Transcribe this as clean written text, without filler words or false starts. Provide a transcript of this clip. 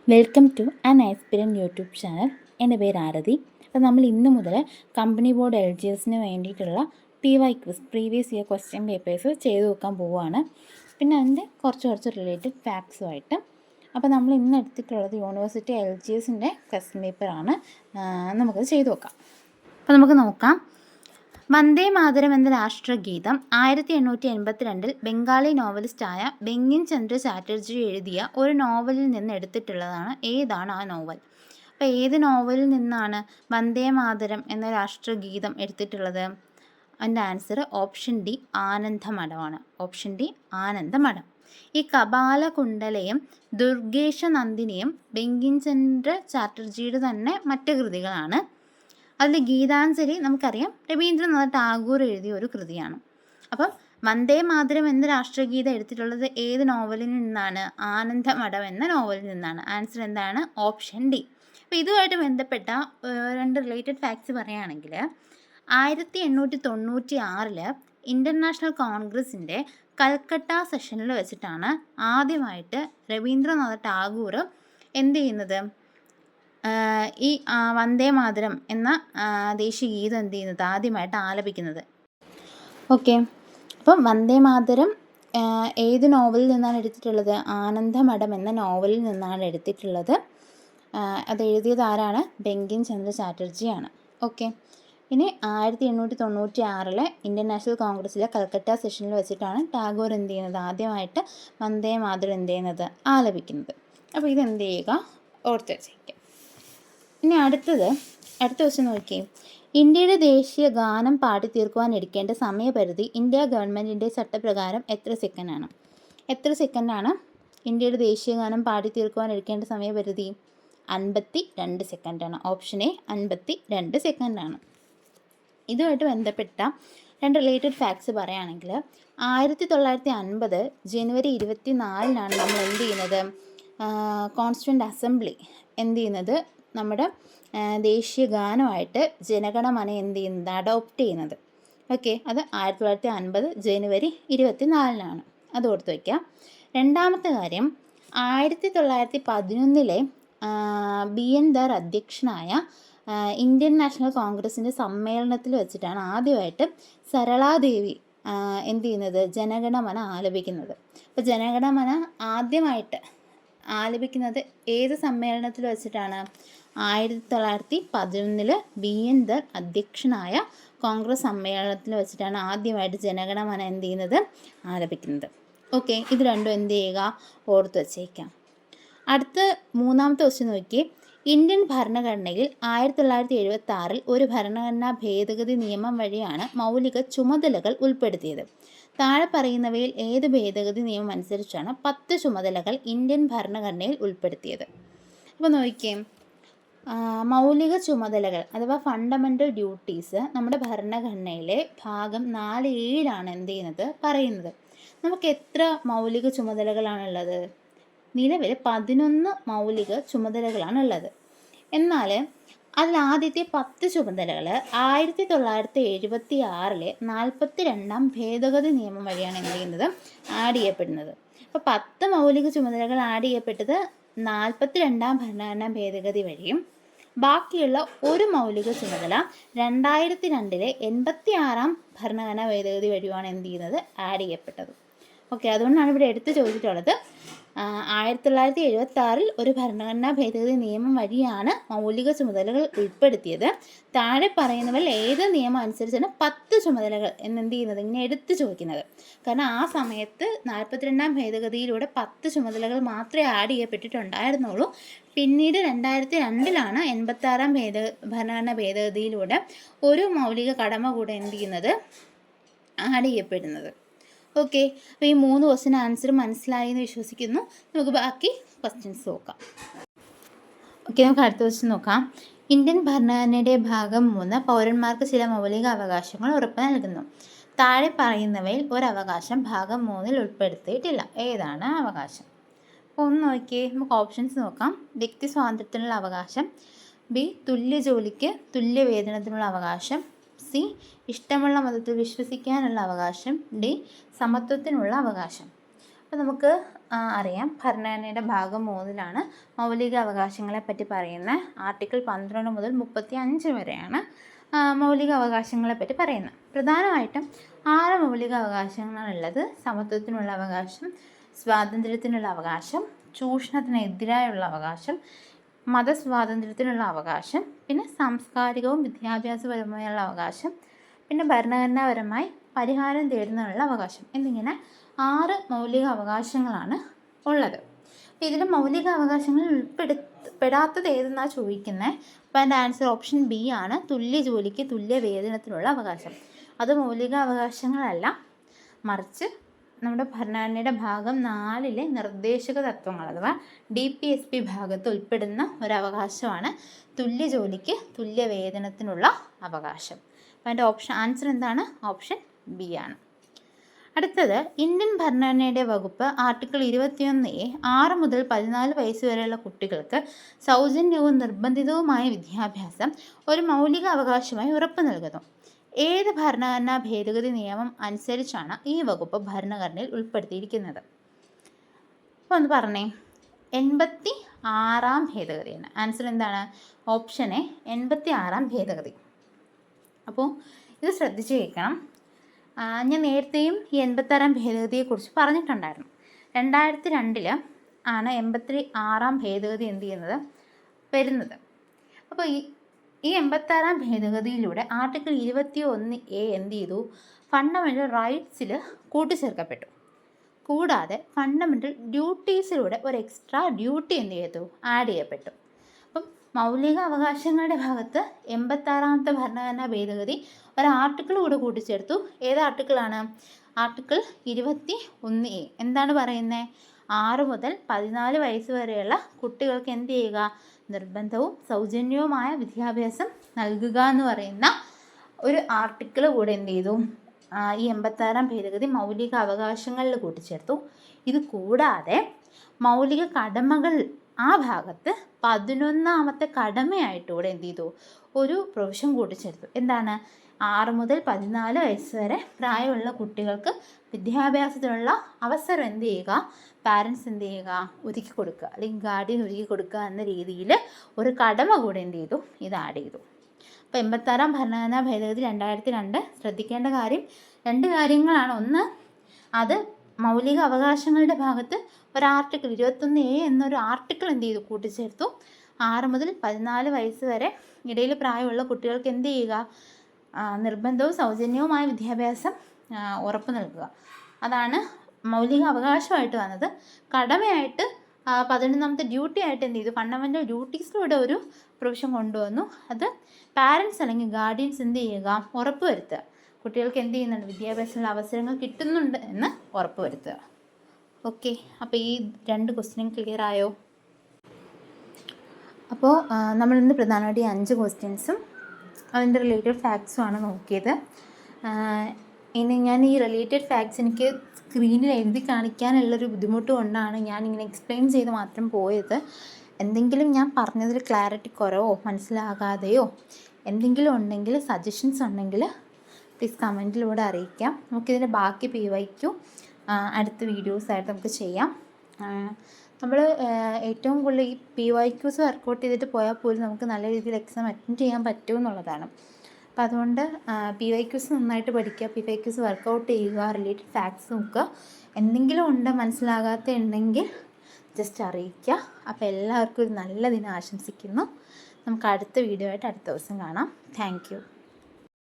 Welcome to an aspirant YouTube channel. എൻ്റെ പേര് ആരതി. അപ്പോൾ നമ്മൾ ഇന്ന് മുതൽ കമ്പനി ബോർഡ് LGSന് വേണ്ടിയിട്ടുള്ള PY quiz previous year question papers ചെയ്തു വെക്കാൻ പോവുകയാണ്. പിന്നെ അതിൻ്റെ കുറച്ച് റിലേറ്റഡ് ഫാക്ട്സുമായിട്ട്. അപ്പോൾ നമ്മൾ ഇന്ന് എടുത്തിട്ടുള്ളത് യൂണിവേഴ്സിറ്റി LGSൻ്റെ ക്വസ്റ്റ്യൻ പേപ്പറാണ്. നമുക്കത് ചെയ്തു വെക്കാം. അപ്പോൾ നമുക്ക് നോക്കാം. വന്ദേ മാതരം എന്ന രാഷ്ട്രഗീതം 1882 ബംഗാളി നോവലിസ്റ്റായ ബങ്കിം ചന്ദ്ര ചാറ്റർജി എഴുതിയ ഒരു നോവലിൽ നിന്ന് എടുത്തിട്ടുള്ളതാണ്. ഏതാണ് ആ നോവൽ? അപ്പോൾ ഏത് നോവലിൽ നിന്നാണ് വന്ദേ മാതരം എന്ന രാഷ്ട്രഗീതം എടുത്തിട്ടുള്ളത്? അതിൻ്റെ ആൻസർ ഓപ്ഷൻ ഡി ആനന്ദമഠമാണ്. Option D Anandamath. ഈ കപാലകുണ്ടലയും ദുർഗേശ നന്ദിനിയും ബങ്കിം ചന്ദ്ര ചാറ്റർജിയുടെ തന്നെ മറ്റ് കൃതികളാണ്. അതിൽ ഗീതാഞ്ജലി നമുക്കറിയാം രവീന്ദ്രനാഥ് ടാഗോർ എഴുതിയ ഒരു കൃതിയാണ്. അപ്പം വന്ദേ മാതരം എന്ന രാഷ്ട്രഗീതം എടുത്തിട്ടുള്ളത് ഏത് നോവലിൽ നിന്നാണ്? ആനന്ദമഠം എന്ന നോവലിൽ നിന്നാണ്. ആൻസർ എന്താണ്? Option D. അപ്പോൾ ഇതുമായിട്ട് ബന്ധപ്പെട്ട രണ്ട് റിലേറ്റഡ് ഫാക്ട്സ് പറയുകയാണെങ്കിൽ 1896 ഇൻ്റർനാഷണൽ കോൺഗ്രസിൻ്റെ കൽക്കട്ട സെഷനിൽ വെച്ചിട്ടാണ് ആദ്യമായിട്ട് രവീന്ദ്രനാഥ് ടാഗോർ എന്ത് ചെയ്യുന്നത്? ഈ വന്ദേ മാതരം എന്ന ദേശീയ ഗീതം എന്ത് ചെയ്യുന്നത്? ആദ്യമായിട്ട് ആലപിക്കുന്നത്. ഓക്കെ, അപ്പം വന്ദേ മാതരം ഏത് നോവലിൽ നിന്നാണ് എടുത്തിട്ടുള്ളത്? ആനന്ദമഠം എന്ന നോവലിൽ നിന്നാണ് എടുത്തിട്ടുള്ളത്. അത് എഴുതിയത് ആരാണ്? ബങ്കിം ചന്ദ്ര ചാറ്റർജിയാണ്. ഓക്കെ, ഇനി 1896 ഇൻ്റർനാഷണൽ കോൺഗ്രസ്സിലെ കൽക്കട്ട സെഷനിൽ വെച്ചിട്ടാണ് ടാഗോർ എന്ത് ചെയ്യുന്നത്? ആദ്യമായിട്ട് വന്ദേ മാതരം എന്ത് ചെയ്യുന്നത്? ആലപിക്കുന്നത്. അപ്പോൾ ഇതെന്ത് ചെയ്യുക? ഓർത്ത് വച്ചേക്കുക. ഇനി അടുത്ത ദിവസം നോക്കി. ഇന്ത്യയുടെ ദേശീയ ഗാനം പാടിത്തീർക്കുവാൻ എടുക്കേണ്ട സമയപരിധി ഇന്ത്യ ഗവൺമെൻറ്റിൻ്റെ ചട്ടപ്രകാരം എത്ര സെക്കൻഡാണ്? എത്ര സെക്കൻഡാണ് ഇന്ത്യയുടെ ദേശീയ ഗാനം പാടിത്തീർക്കുവാൻ എടുക്കേണ്ട സമയപരിധി? 52 സെക്കൻഡാണ്. Option A 52 സെക്കൻഡാണ്. ഇതുമായിട്ട് ബന്ധപ്പെട്ട രണ്ട് റിലേറ്റഡ് ഫാക്ട്സ് പറയുകയാണെങ്കിൽ 1950 ജനുവരി 24 നമ്മൾ എന്ത് ചെയ്യുന്നത്? കോൺസ്റ്റിറ്റ്യൂവൻ്റ് അസംബ്ലി എന്ത് ചെയ്യുന്നത്? നമ്മുടെ ദേശീയ ഗാനമായിട്ട് ജനഗണമന എന്ത് ചെയ്യുന്നത്? അഡോപ്റ്റ് ചെയ്യുന്നത്. ഓക്കെ, അത് 1950 ജനുവരി 24 അത് ഓർത്ത് വയ്ക്കാം. രണ്ടാമത്തെ കാര്യം, 1911 BN ദർ അധ്യക്ഷനായ ഇന്ത്യൻ നാഷണൽ കോൺഗ്രസിൻ്റെ സമ്മേളനത്തിൽ വെച്ചിട്ടാണ് ആദ്യമായിട്ട് സരളാദേവി എന്ത് ചെയ്യുന്നത്? ജനഗണമന ആലപിക്കുന്നത്. അപ്പോൾ ജനഗണമന ആദ്യമായിട്ട് ആലപിക്കുന്നത് ഏത് സമ്മേളനത്തിൽ വെച്ചിട്ടാണ്? 1911 BN ദർ അധ്യക്ഷനായ കോൺഗ്രസ് സമ്മേളനത്തിൽ വെച്ചിട്ടാണ് ആദ്യമായിട്ട് ജനഗണമന എന്ത് ചെയ്യുന്നത്? ആലപിക്കുന്നത്. ഓക്കെ, ഇത് രണ്ടും എന്ത് ചെയ്യുക? ഓർത്ത് വച്ചേക്കാം. അടുത്ത മൂന്നാമത്തെ ക്വസ്റ്റ്യൻ നോക്കി. ഇന്ത്യൻ ഭരണഘടനയിൽ 1976 ഒരു ഭരണഘടനാ ഭേദഗതി നിയമം വഴിയാണ് മൗലിക ചുമതലകൾ ഉൾപ്പെടുത്തിയത്. താഴെ പറയുന്നവയിൽ ഏത് ഭേദഗതി നിയമം അനുസരിച്ചാണ് 10 ചുമതലകൾ ഇന്ത്യൻ ഭരണഘടനയിൽ ഉൾപ്പെടുത്തിയത്? അപ്പോൾ നോക്കിയേ, മൗലിക ചുമതലകൾ അഥവാ ഫണ്ടമെൻ്റൽ ഡ്യൂട്ടീസ് നമ്മുടെ ഭരണഘടനയിലെ ഭാഗം 4(7) എന്ത് ചെയ്യുന്നത്? പറയുന്നത്. നമുക്ക് എത്ര മൗലിക ചുമതലകളാണുള്ളത്? നിലവിൽ 11 മൗലിക ചുമതലകളാണുള്ളത്. എന്നാൽ അതിലാദ്യത്തെ 10 ചുമതലകൾ 1976 42ാം ഭേദഗതി നിയമം വഴിയാണ് എന്ത് ചെയ്യുന്നത്? ആഡ് ചെയ്യപ്പെടുന്നത്. അപ്പോൾ 10 മൗലിക ചുമതലകൾ ആഡ് ചെയ്യപ്പെട്ടത് 42ാം ഭരണഘടനാ ഭേദഗതി വഴിയും ബാക്കിയുള്ള ഒരു മൗലിക ചുമതല 2002 86ാം ഭരണഘടനാ ഭേദഗതി വഴിയുമാണ് എന്ത് ചെയ്യുന്നത്? ആഡ് ചെയ്യപ്പെട്ടത്. ഓക്കെ, അതുകൊണ്ടാണ് ഇവിടെ എടുത്ത് ചോദിച്ചിട്ടുള്ളത് 1976 ഒരു ഭരണഘടനാ ഭേദഗതി നിയമം വഴിയാണ് മൗലിക ചുമതലകൾ ഉൾപ്പെടുത്തിയത്. താഴെ പറയുന്നവരിൽ ഏത് നിയമം അനുസരിച്ചാണ് 10 ചുമതലകൾ എന്നെന്ത് ചെയ്യുന്നത്? ഇങ്ങനെ എടുത്ത് ചോദിക്കുന്നത്. കാരണം ആ സമയത്ത് 42ാം ഭേദഗതിയിലൂടെ 10 ചുമതലകൾ മാത്രമേ ആഡ് ചെയ്യപ്പെട്ടിട്ടുണ്ടായിരുന്നുള്ളൂ. പിന്നീട് 2002 86ാം ഭരണഘടനാ ഭേദഗതിയിലൂടെ ഒരു മൗലിക കടമ കൂടെ എന്ത് ചെയ്യുന്നത്? ആഡ് ചെയ്യപ്പെടുന്നത്. ഓക്കെ, അപ്പോൾ ഈ 3 ക്വസ്റ്റ്യൻ ആൻസർ മനസ്സിലായി എന്ന് വിശ്വസിക്കുന്നു. നമുക്ക് ബാക്കി ക്വസ്റ്റ്യൻസ് നോക്കാം. ഓക്കെ, നമുക്ക് അടുത്ത ക്വസ്റ്റ്യൻ നോക്കാം. ഇന്ത്യൻ ഭരണഘടനയുടെ ഭാഗം 3 പൗരന്മാർക്ക് ചില മൗലിക അവകാശങ്ങൾ ഉറപ്പ് നൽകുന്നു. താഴെ പറയുന്നവയിൽ ഒരവകാശം ഭാഗം 3 ഉൾപ്പെടുത്തിയിട്ടില്ല. ഏതാണ് അവകാശം? ഒന്ന് നോക്കിയേ, നമുക്ക് ഓപ്ഷൻസ് നോക്കാം. വ്യക്തി സ്വാതന്ത്ര്യത്തിനുള്ള അവകാശം, ബി തുല്യ ജോലിക്ക് തുല്യ വേതനത്തിനുള്ള അവകാശം, സി ഇഷ്ടമുള്ള മതത്തിൽ വിശ്വസിക്കാനുള്ള അവകാശം, ഡി സമത്വത്തിനുള്ള അവകാശം. അപ്പോൾ നമുക്ക് അറിയാം. ഭരണഘടനയുടെ ഭാഗം 3 മൗലിക അവകാശങ്ങളെ പറ്റി പറയുന്ന ആർട്ടിക്കിൾ 12 മുതൽ 35 വരെയാണ് മൗലിക അവകാശങ്ങളെ പറ്റി പറയുന്നത്. പ്രധാനമായിട്ടും 6 മൗലിക അവകാശങ്ങളാണുള്ളത്. സമത്വത്തിനുള്ള അവകാശം, സ്വാതന്ത്ര്യത്തിനുള്ള അവകാശം, ചൂഷണത്തിനെതിരായുള്ള അവകാശം, മതസ്വാതന്ത്ര്യത്തിനുള്ള അവകാശം, പിന്നെ സാംസ്കാരികവും വിദ്യാഭ്യാസപരമായുള്ള അവകാശം, പിന്നെ ഭരണഘടനാപരമായി പരിഹാരം തേടുന്നതിനുള്ള അവകാശം എന്നിങ്ങനെ 6 മൗലിക അവകാശങ്ങളാണ് ഉള്ളത്. അപ്പോൾ ഇതിൽ മൗലിക അവകാശങ്ങളിൽ പെടാത്തത് ഏതെന്നാണ് ചോദിക്കുന്നത്. അപ്പോൾ അതിൻ്റെ ആൻസർ ഓപ്ഷൻ ബി ആണ്. തുല്യ ജോലിക്ക് തുല്യ വേതനത്തിനുള്ള അവകാശം. അത് മൗലിക അവകാശങ്ങളല്ല, മറിച്ച് നമ്മുടെ ഭരണഘടനയുടെ ഭാഗം 4 നിർദ്ദേശക തത്വങ്ങൾ അഥവാ DPSP ഭാഗത്ത് ഉൾപ്പെടുന്ന ഒരവകാശമാണ് തുല്യ ജോലിക്ക് തുല്യ വേതനത്തിനുള്ള അവകാശം. അപ്പോൾ അതിൻ്റെ ആൻസർ എന്താണ്? ഓപ്ഷൻ ബി ആണ്. അടുത്തത് ഇന്ത്യൻ ഭരണഘടനയുടെ വകുപ്പ് ആർട്ടിക്കിൾ 21A 6 മുതൽ 14 വയസ്സ് വരെയുള്ള കുട്ടികൾക്ക് സൗജന്യവും നിർബന്ധിതവുമായ വിദ്യാഭ്യാസം ഒരു മൗലിക അവകാശമായി ഉറപ്പു നൽകുന്നു. ഏത് ഭരണഘടനാ ഭേദഗതി നിയമം അനുസരിച്ചാണ് ഈ വകുപ്പ് ഭരണഘടനയിൽ ഉൾപ്പെടുത്തിയിരിക്കുന്നത്? അപ്പോൾ ഒന്ന് പറഞ്ഞേ. 86 ഭേദഗതിയാണ്. ആൻസർ എന്താണ്? ഓപ്ഷൻ എ 86 ഭേദഗതി. അപ്പോൾ ഇത് ശ്രദ്ധിച്ച് കേൾക്കണം. ഞാൻ നേരത്തെയും ഈ 86 ഭേദഗതിയെക്കുറിച്ച് പറഞ്ഞിട്ടുണ്ടായിരുന്നു. 2002 ആണ് 86 ഭേദഗതി വരുന്നത്. അപ്പോൾ ഈ 86 ഭേദഗതിയിലൂടെ ആർട്ടിക്കിൾ 21A ഫണ്ടമെൻ്റൽ റൈറ്റ്സിൽ കൂട്ടിച്ചേർക്കപ്പെട്ടു. കൂടാതെ ഫണ്ടമെൻ്റൽ ഡ്യൂട്ടീസിലൂടെ ഒരു എക്സ്ട്രാ ഡ്യൂട്ടി ആഡ് ചെയ്യപ്പെട്ടു. അപ്പം മൗലിക അവകാശങ്ങളുടെ ഭാഗത്ത് 86ാമത്തെ ഭരണഘടനാ ഭേദഗതി ഒരു ആർട്ടിക്കിൾ കൂടെ കൂട്ടിച്ചേർത്തു. ഏത് ആർട്ടിക്കിളാണ്? Article 21A. എന്താണ് പറയുന്നത്? 6 മുതൽ 14 വയസ്സ് വരെയുള്ള കുട്ടികൾക്ക് നിർബന്ധവും സൗജന്യവുമായ വിദ്യാഭ്യാസം നൽകുക എന്ന് പറയുന്ന ഒരു ആർട്ടിക്കിൾ കൂടെ ഈ 86 ഭേദഗതി മൗലിക അവകാശങ്ങളിൽ കൂട്ടിച്ചേർത്തു. ഇത് കൂടാതെ മൗലിക കടമകൾ ആ ഭാഗത്ത് 11ാമത്തെ കടമയായിട്ടൂടെ ഒരു പ്രൊവിഷൻ കൂട്ടിച്ചേർത്തു. എന്താണ്? 6 മുതൽ 14 വയസ്സ് വരെ പ്രായമുള്ള കുട്ടികൾക്ക് വിദ്യാഭ്യാസത്തിനുള്ള അവസരം പാരൻസ് ഒരുക്കി കൊടുക്കുക, അല്ലെങ്കിൽ ഗാർഡിയൻ ഒരുക്കി കൊടുക്കുക എന്ന രീതിയിൽ ഒരു കടമ കൂടെ ഇത് ആഡ് ചെയ്തു. അപ്പോൾ 86 ഭരണഘടനാ ഭേദഗതി 2002 ശ്രദ്ധിക്കേണ്ട കാര്യം 2 കാര്യങ്ങളാണ്. ഒന്ന്, അത് മൗലിക അവകാശങ്ങളുടെ ഭാഗത്ത് ഒരു ആർട്ടിക്കിൾ 21A എന്നൊരു ആർട്ടിക്കിൾ കൂട്ടിച്ചേർത്തു. 6 മുതൽ 14 വയസ്സ് വരെ ഇടയിൽ പ്രായമുള്ള കുട്ടികൾക്ക് നിർബന്ധവും സൗജന്യവുമായ വിദ്യാഭ്യാസം ഉറപ്പ് നൽകുക. അതാണ് മൗലിക അവകാശമായിട്ട് വന്നത്. കടമയായിട്ട് 11ാമത്തെ ഡ്യൂട്ടി ആയിട്ട് ഫണ്ടമെൻ്റൽ ഡ്യൂട്ടീസിലൂടെ ഒരു പ്രൊവിഷൻ കൊണ്ടുവന്നു. അത് പാരൻസ് അല്ലെങ്കിൽ ഗാർഡിയൻസ് ഉറപ്പ് വരുത്തുക. കുട്ടികൾക്ക് വിദ്യാഭ്യാസത്തിനുള്ള അവസരങ്ങൾ കിട്ടുന്നുണ്ട് എന്ന് ഉറപ്പ് വരുത്തുക. ഓക്കെ, അപ്പോൾ ഈ 2 ക്വസ്റ്റ്യൻ ക്ലിയർ ആയോ? അപ്പോൾ നമ്മളിന്ന് പ്രധാനമായിട്ട് ഈ 5 ക്വസ്റ്റ്യൻസും അതിൻ്റെ റിലേറ്റഡ് ഫാക്ട്സുമാണ് നോക്കിയത്. ഇനി ഞാൻ ഈ റിലേറ്റഡ് ഫാക്ട്സ് എനിക്ക് സ്ക്രീനിൽ എഴുതി കാണിക്കാനുള്ളൊരു ബുദ്ധിമുട്ട് കൊണ്ടാണ് ഞാനിങ്ങനെ എക്സ്പ്ലെയിൻ ചെയ്ത് മാത്രം പോയത്. എന്തെങ്കിലും ഞാൻ പറഞ്ഞതിൽ ക്ലാരിറ്റി കുറവോ മനസ്സിലാകാതെയോ എന്തെങ്കിലും ഉണ്ടെങ്കിൽ, സജഷൻസ് ഉണ്ടെങ്കിൽ പ്ലീസ് കമൻറ്റിലൂടെ അറിയിക്കാം. നമുക്കിതിൻ്റെ ബാക്കി PYQ അടുത്ത വീഡിയോസായിട്ട് നമുക്ക് ചെയ്യാം. നമ്മൾ ഏറ്റവും കൂടുതൽ ഈ PYQs വർക്കൗട്ട് ചെയ്തിട്ട് പോയാൽ പോലും നമുക്ക് നല്ല രീതിയിൽ എക്സാം അറ്റൻഡ് ചെയ്യാൻ പറ്റുമെന്നുള്ളതാണ്. അപ്പോൾ അതുകൊണ്ട് PYQs നന്നായിട്ട് പഠിക്കുക, PYQs വർക്കൗട്ട് ചെയ്യുക, റിലേറ്റഡ് ഫാക്ട്സ് നോക്കുക. എന്തെങ്കിലും മനസ്സിലാകാത്ത ഉണ്ടെങ്കിൽ ജസ്റ്റ് അറിയിക്കുക. അപ്പോൾ എല്ലാവർക്കും ഒരു നല്ല ദിനം ആശംസിക്കുന്നു. നമുക്ക് അടുത്ത വീഡിയോ ആയിട്ട് അടുത്ത ദിവസം കാണാം. Thank you.